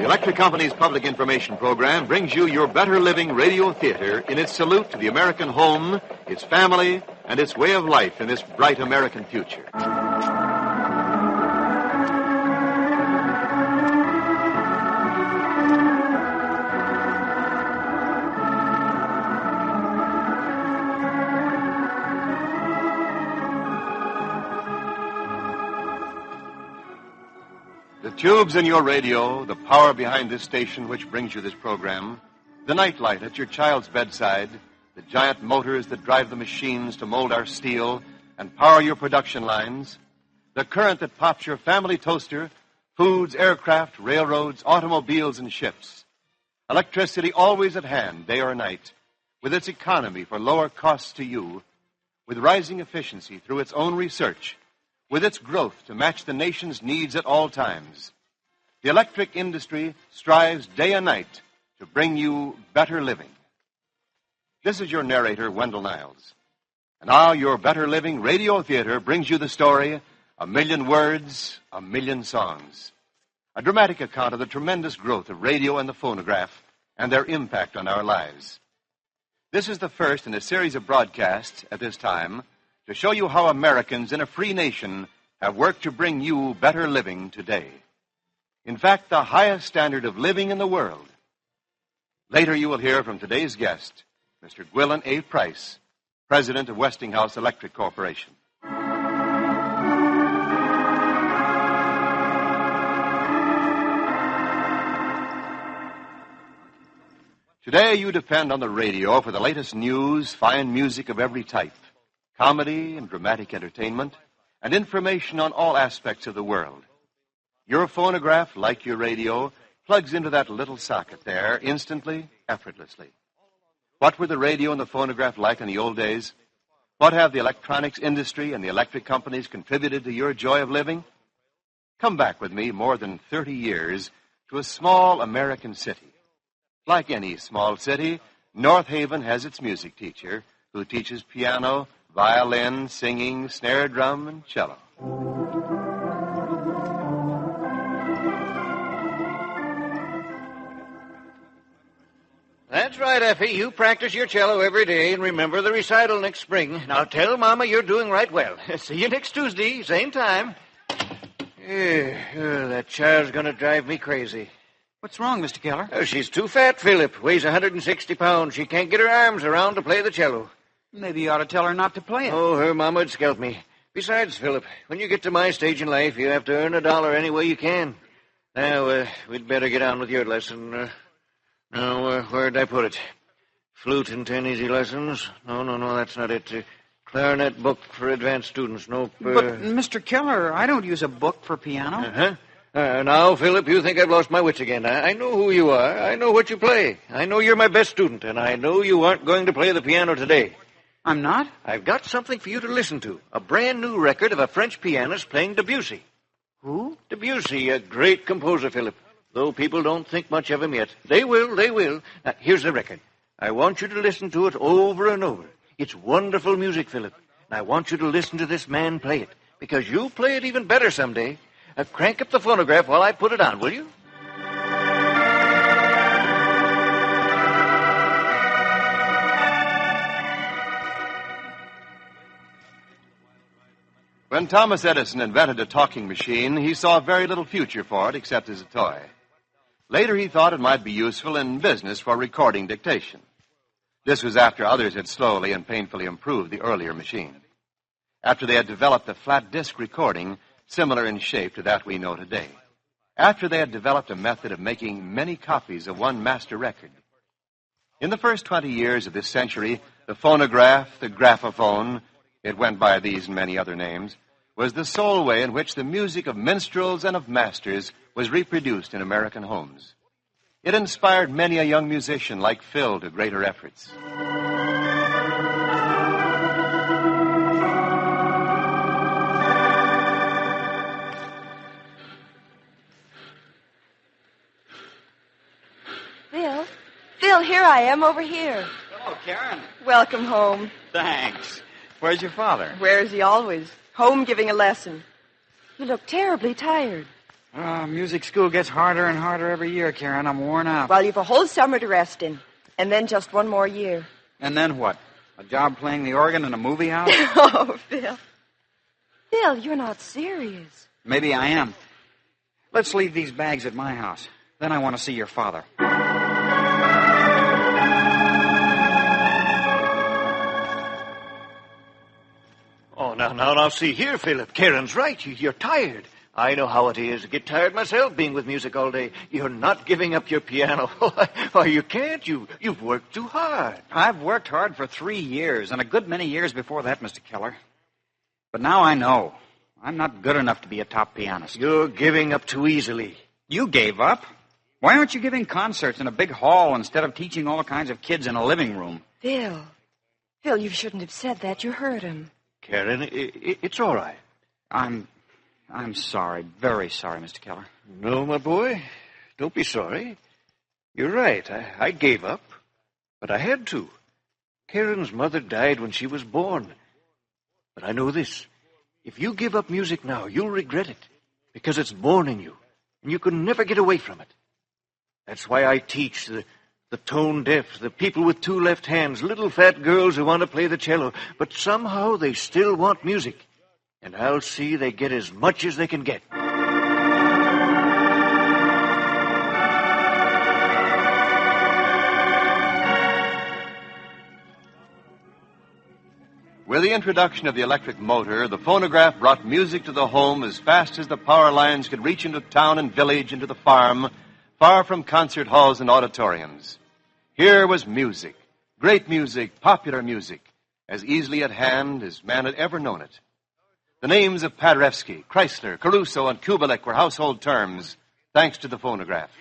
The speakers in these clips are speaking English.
Electric Company's public information program brings you your Better Living Radio Theater in its salute to the American home, its family, and its way of life in this bright American future. The tubes in your radio, the power behind this station which brings you this program, the nightlight at your child's bedside, the giant motors that drive the machines to mold our steel and power your production lines, the current that pops your family toaster, foods, aircraft, railroads, automobiles, and ships. Electricity always at hand, day or night, with its economy for lower costs to you, with rising efficiency through its own research, with its growth to match the nation's needs at all times. The electric industry strives day and night to bring you better living. This is your narrator, Wendell Niles. And now your Better Living Radio Theater brings you the story, A Million Words, A Million Songs. A dramatic account of the tremendous growth of radio and the phonograph and their impact on our lives. This is the first in a series of broadcasts at this time to show you how Americans in a free nation have worked to bring you better living today. In fact, the highest standard of living in the world. Later you will hear from today's guest, Mr. Gwilyn A. Price, President of Westinghouse Electric Corporation. Today you depend on the radio for the latest news, fine music of every type, comedy and dramatic entertainment, and information on all aspects of the world. Your phonograph, like your radio, plugs into that little socket there instantly, effortlessly. What were the radio and the phonograph like in the old days? What have the electronics industry and the electric companies contributed to your joy of living? Come back with me more than 30 years to a small American city. Like any small city, North Haven has its music teacher who teaches piano, violin, singing, snare drum, and cello. That's right, Effie. You practice your cello every day and remember the recital next spring. Now tell Mama you're doing right well. See you next Tuesday, same time. That child's going to drive me crazy. What's wrong, Mr. Keller? Oh, she's too fat, Philip. Weighs 160 pounds. She can't get her arms around to play the cello. Maybe you ought to tell her not to play it. Oh, her mama would scalp me. Besides, Philip, when you get to my stage in life, you have to earn $1 any way you can. Now, we'd better get on with your lesson. Where'd I put it? Flute and 10 easy lessons? No, that's not it. Clarinet book for advanced students. Nope. But, Mr. Keller, I don't use a book for piano. Uh-huh. Now, Philip, you think I've lost my wits again. I know who you are. I know what you play. I know you're my best student, and I know you aren't going to play the piano today. I'm not? I've got something for you to listen to. A brand new record of a French pianist playing Debussy. Who? Debussy, a great composer, Philip. Though people don't think much of him yet. They will. Now, here's the record. I want you to listen to it over and over. It's wonderful music, Philip. And I want you to listen to this man play it, because you'll play it even better someday. Crank up the phonograph while I put it on, will you? When Thomas Edison invented a talking machine, he saw very little future for it except as a toy. Later, he thought it might be useful in business for recording dictation. This was after others had slowly and painfully improved the earlier machine. After they had developed a flat disc recording similar in shape to that we know today. After they had developed a method of making many copies of one master record. In the first 20 years of this century, the phonograph, the graphophone, it went by these and many other names, was the sole way in which the music of minstrels and of masters was reproduced in American homes. It inspired many a young musician like Phil to greater efforts. Phil, here I am over here. Hello, Karen. Welcome home. Thanks. Where's your father? Where is he always? Home giving a lesson. You look terribly tired. Music school gets harder and harder every year, Karen. I'm worn out. Well, you've a whole summer to rest in, and then just one more year. And then what? A job playing the organ in a movie house? Oh, Phil. Phil, you're not serious. Maybe I am. Let's leave these bags at my house. Then I want to see your father. Oh, now, see here, Philip. Karen's right. You're tired. I know how it is. I get tired myself being with music all day. You're not giving up your piano. Why, you can't. You've worked too hard. I've worked hard for 3 years, and a good many years before that, Mr. Keller. But now I know. I'm not good enough to be a top pianist. You're giving up too easily. You gave up? Why aren't you giving concerts in a big hall instead of teaching all kinds of kids in a living room? Phil, you shouldn't have said that. You hurt him. Karen, it's all right. I'm sorry. Very sorry, Mr. Keller. No, my boy. Don't be sorry. You're right. I gave up. But I had to. Karen's mother died when she was born. But I know this. If you give up music now, you'll regret it. Because it's born in you. And you can never get away from it. That's why I teach the tone deaf, the people with 2 left hands, little fat girls who want to play the cello. But somehow they still want music. And I'll see they get as much as they can get. With the introduction of the electric motor, the phonograph brought music to the home as fast as the power lines could reach into town and village, into the farm, far from concert halls and auditoriums. Here was music, great music, popular music, as easily at hand as man had ever known it. The names of Paderewski, Chrysler, Caruso, and Kubelik were household terms, thanks to the phonograph.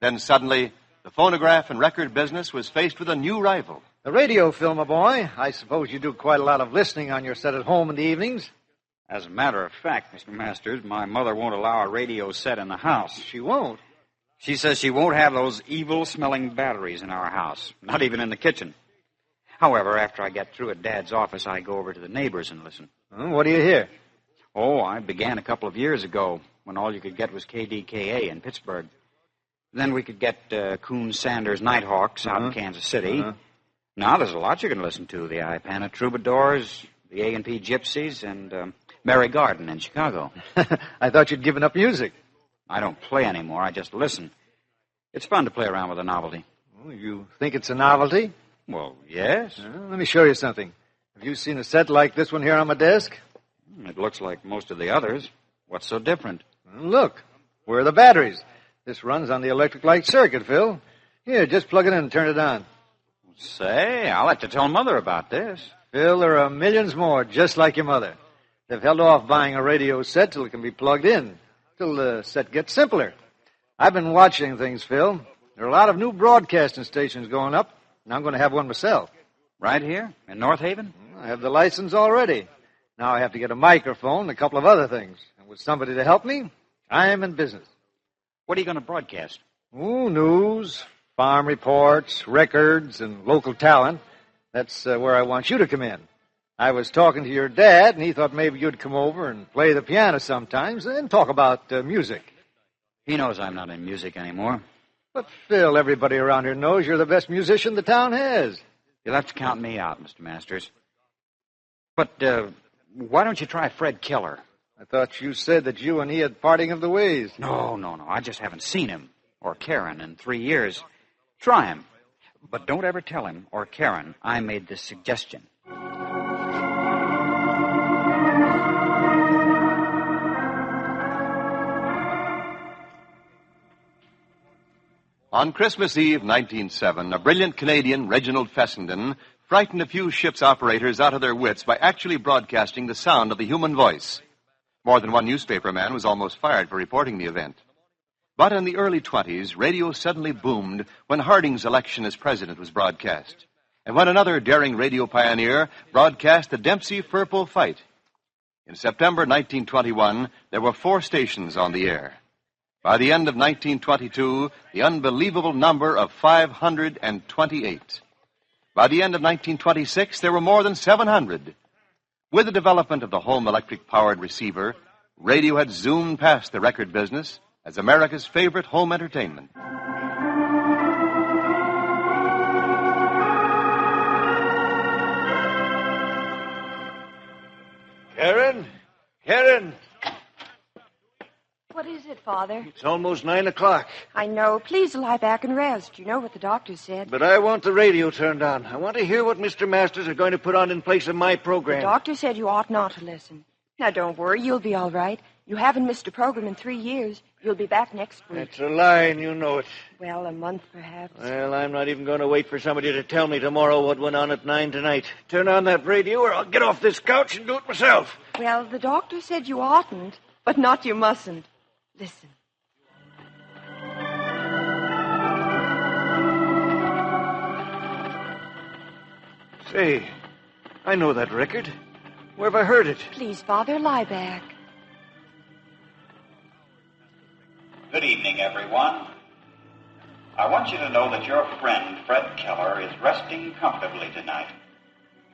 Then suddenly, the phonograph and record business was faced with a new rival. The radio, Phil, my boy. I suppose you do quite a lot of listening on your set at home in the evenings. As a matter of fact, Mr. Masters, my mother won't allow a radio set in the house. She won't. She says she won't have those evil-smelling batteries in our house, not even in the kitchen. However, after I get through at Dad's office, I go over to the neighbors and listen. What do you hear? Oh, I began a couple of years ago when all you could get was KDKA in Pittsburgh. Then we could get Coon Sanders Nighthawks out in Kansas City. Now there's a lot you can listen to. The Ipana Troubadours, the A&P Gypsies, and Mary Garden in Chicago. I thought you'd given up music. I don't play anymore. I just listen. It's fun to play around with a novelty. Oh, you think it's a novelty? Well, yes. Let me show you something. Have you seen a set like this one here on my desk? It looks like most of the others. What's so different? Look, where are the batteries? This runs on the electric light circuit, Phil. Here, just plug it in and turn it on. Say, I'll have to tell Mother about this. Phil, there are millions more just like your mother. They've held off buying a radio set till it can be plugged in, till the set gets simpler. I've been watching things, Phil. There are a lot of new broadcasting stations going up, and I'm going to have one myself. Right here in North Haven? I have the license already. Now I have to get a microphone and a couple of other things. And with somebody to help me, I am in business. What are you going to broadcast? News, farm reports, records, and local talent. That's where I want you to come in. I was talking to your dad, and he thought maybe you'd come over and play the piano sometimes and talk about music. He knows I'm not in music anymore. But, Phil, everybody around here knows you're the best musician the town has. You'll have to count me out, Mr. Masters. But why don't you try Fred Keller? I thought you said that you and he had parting of the ways. No. I just haven't seen him or Karen in 3 years. Try him. But don't ever tell him or Karen I made this suggestion. On Christmas Eve, 1907, a brilliant Canadian, Reginald Fessenden, frightened a few ship's operators out of their wits by actually broadcasting the sound of the human voice. More than one newspaper man was almost fired for reporting the event. But in the early 20s, radio suddenly boomed when Harding's election as president was broadcast, and when another daring radio pioneer broadcast the Dempsey-Firpo fight. In September 1921, there were 4 stations on the air. By the end of 1922, the unbelievable number of 528. By the end of 1926, there were more than 700. With the development of the home electric-powered receiver, radio had zoomed past the record business as America's favorite home entertainment. Karen! What is it, Father? It's almost 9 o'clock. I know. Please lie back and rest. You know what the doctor said. But I want the radio turned on. I want to hear what Mr. Masters are going to put on in place of my program. The doctor said you ought not to listen. Now, don't worry. You'll be all right. You haven't missed a program in 3 years. You'll be back next week. That's a lie, and you know it. Well, a month, perhaps. Well, I'm not even going to wait for somebody to tell me tomorrow what went on at 9 tonight. Turn on that radio, or I'll get off this couch and do it myself. Well, the doctor said you oughtn't, but not you mustn't. Listen. Say, I know that record. Where have I heard it? Please, Father, lie back. Good evening, everyone. I want you to know that your friend, Fred Keller, is resting comfortably tonight.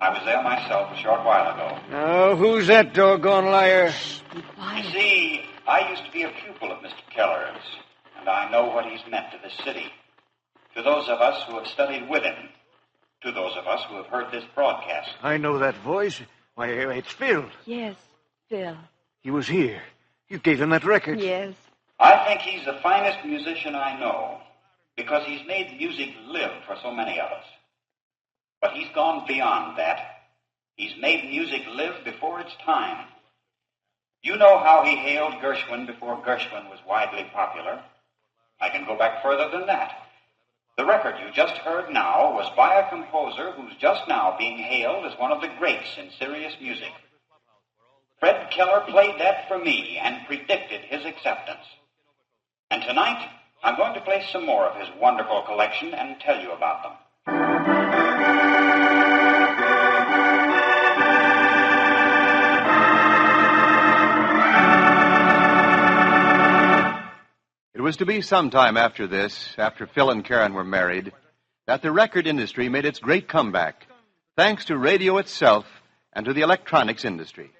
I was there myself a short while ago. Oh, who's that doggone liar? Be You quiet. see, I used to be a pupil of Mr. Keller's, and I know what he's meant to this city. To those of us who have studied with him, to those of us who have heard this broadcast. I know that voice. Why, it's Phil. Yes, Phil. He was here. You gave him that record. Yes. I think he's the finest musician I know, because he's made music live for so many of us. But he's gone beyond that. He's made music live before its time. You know how he hailed Gershwin before Gershwin was widely popular. I can go back further than that. The record you just heard now was by a composer who's just now being hailed as one of the greats in serious music. Fred Keller played that for me and predicted his acceptance. And tonight, I'm going to play some more of his wonderful collection and tell you about them. It was to be some time after this, after Phil and Karen were married, that the record industry made its great comeback, thanks to radio itself and to the electronics industry.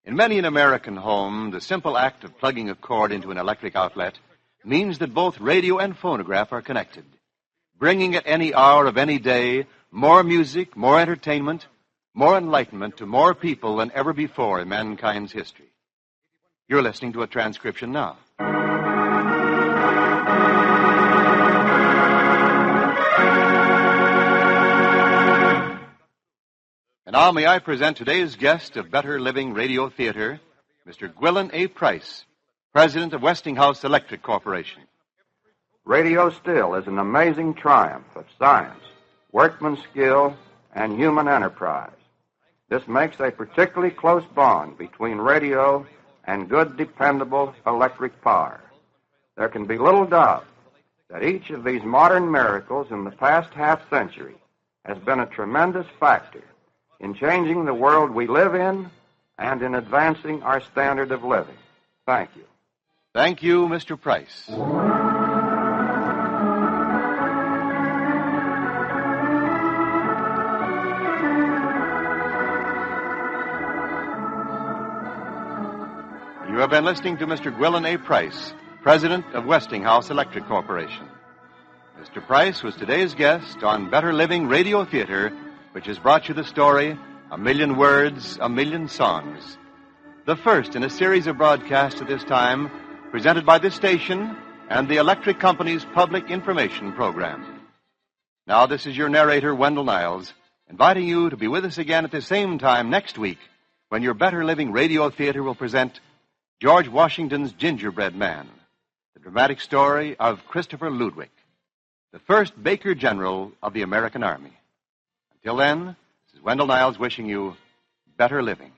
In many an American home, the simple act of plugging a cord into an electric outlet means that both radio and phonograph are connected, bringing at any hour of any day more music, more entertainment, more enlightenment to more people than ever before in mankind's history. You're listening to a transcription now. And now may I present today's guest of Better Living Radio Theater, Mr. Gwilyn A. Price, President of Westinghouse Electric Corporation. Radio still is an amazing triumph of science, workman's skill, and human enterprise. This makes a particularly close bond between radio and good, dependable electric power. There can be little doubt that each of these modern miracles in the past half-century has been a tremendous factor in changing the world we live in and in advancing our standard of living. Thank you. Thank you, Mr. Price. You have been listening to Mr. Gwilyn A. Price, President of Westinghouse Electric Corporation. Mr. Price was today's guest on Better Living Radio Theater, which has brought you the story, A Million Words, A Million Songs. The first in a series of broadcasts at this time, presented by this station and the Electric Company's Public Information Program. Now, this is your narrator, Wendell Niles, inviting you to be with us again at the same time next week when your Better Living Radio Theater will present George Washington's Gingerbread Man, the dramatic story of Christopher Ludwig, the first Baker General of the American Army. Until then, this is Wendell Niles wishing you better living.